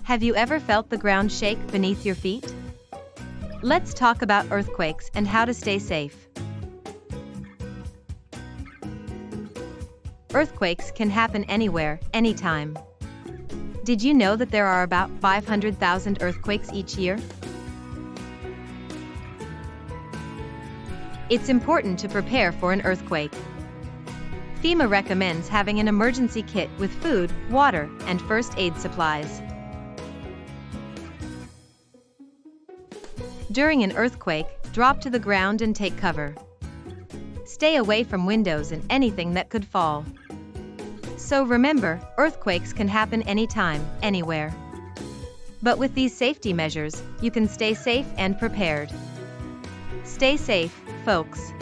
Have you ever felt the ground shake beneath your feet? Let's talk about earthquakes and how to stay safe. Earthquakes can happen anywhere, anytime. Did you know that there are about 500,000 earthquakes each year? It's important to prepare for an earthquake. FEMA recommends having an emergency kit with food, water, and first aid supplies. During an earthquake, drop to the ground and take cover. Stay away from windows and anything that could fall. So remember, earthquakes can happen anytime, anywhere. But with these safety measures, you can stay safe and prepared. Stay safe, folks.